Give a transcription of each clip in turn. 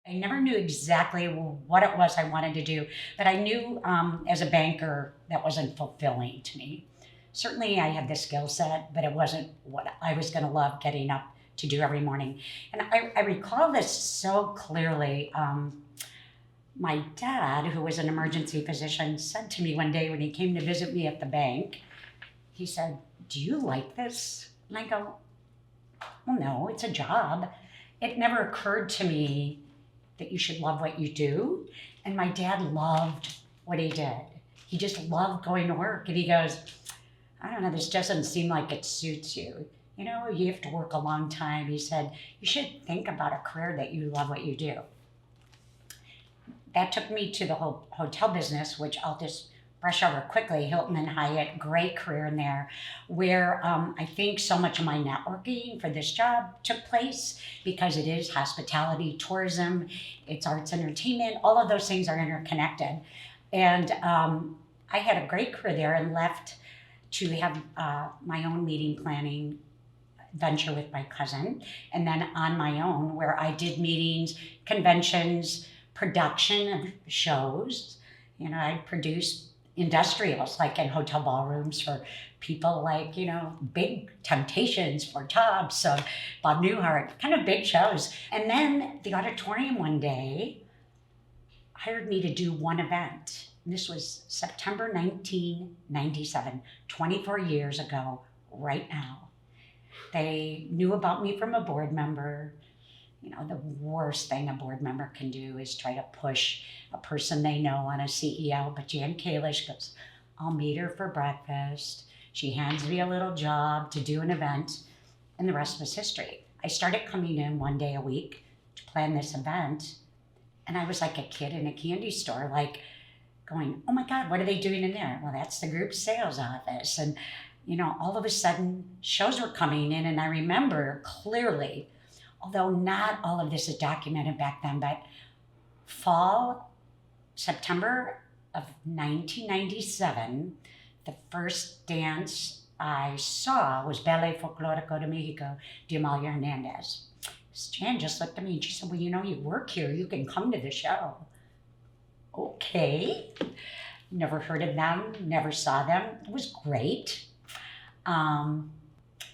I never knew exactly what it was I wanted to do, but I knew as a banker that wasn't fulfilling to me. Certainly I had the skill set, but it wasn't what I was going to love getting up to do every morning. And I recall this so clearly. My dad, who was an emergency physician, said to me one day when he came to visit me at the bank, he said, "Do you like this?" And I go, "Well, no, it's a job." It never occurred to me that you should love what you do. And my dad loved what he did. He just loved going to work. And he goes, "I don't know, this doesn't seem like it suits you. You know, you have to work a long time." He said, "You should think about a career that you love what you do." That took me to the whole hotel business, which I'll just brush over quickly. Hilton and Hyatt, great career in there, where I think so much of my networking for this job took place because it is hospitality, tourism, it's arts, entertainment, all of those things are interconnected. And I had a great career there and left to have my own meeting planning venture with my cousin, and then on my own, where I did meetings, conventions, production of shows. You know, I produced industrials like in hotel ballrooms for people like, you know, Big Temptations for Tubbs, Bob Newhart, kind of big shows. And then the Auditorium one day hired me to do one event. This was September 1997, 24 years ago, right now. They knew about me from a board member. You know, the worst thing a board member can do is try to push a person they know on a CEO. But Jan Kalish goes, "I'll meet her for breakfast." She hands me a little job to do an event, and the rest was history. I started coming in one day a week to plan this event, and I was like a kid in a candy store, like going, "Oh my God, what are they doing in there?" "Well, that's the group sales office." And, you know, all of a sudden shows were coming in, and I remember clearly, although not all of this is documented back then, but September of 1997, the first dance I saw was Ballet Folklorico de Mexico, de Amalia Hernandez. Jan just looked at me and she said, "Well, you know, you work here, you can come to the show." Okay. Never heard of them, never saw them. It was great.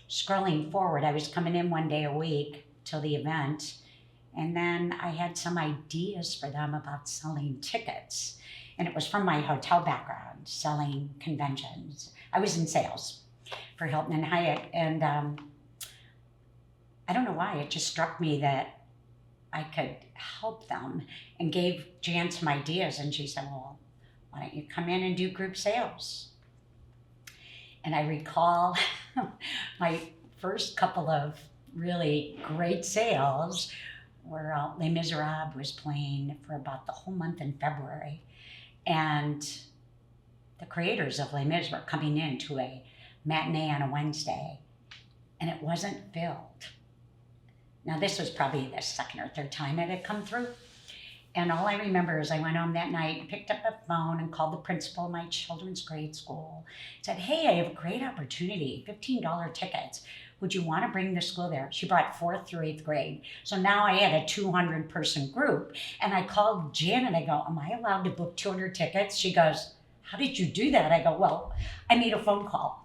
Scrolling forward, I was coming in one day a week till the event, and then I had some ideas for them about selling tickets, and it was from my hotel background, selling conventions. I was in sales for Hilton and Hyatt, and I don't know why, it just struck me that I could help them, and gave Jan some ideas, and she said, "Well, why don't you come in and do group sales?" And I recall my first couple of really great sales where Les Miserables was playing for about the whole month in February. And the creators of Les Mis were coming in to a matinee on a Wednesday, and it wasn't filled. Now, this was probably the second or third time it had come through. And all I remember is I went home that night, picked up a phone and called the principal of my children's grade school, said, "Hey, I have a great opportunity, $15 tickets. Would you want to bring the school there?" She brought 4th through 8th grade. So now I had a 200-person group. And I called Jan and I go, "Am I allowed to book 200 tickets?" She goes, "How did you do that?" I go, "Well, I made a phone call."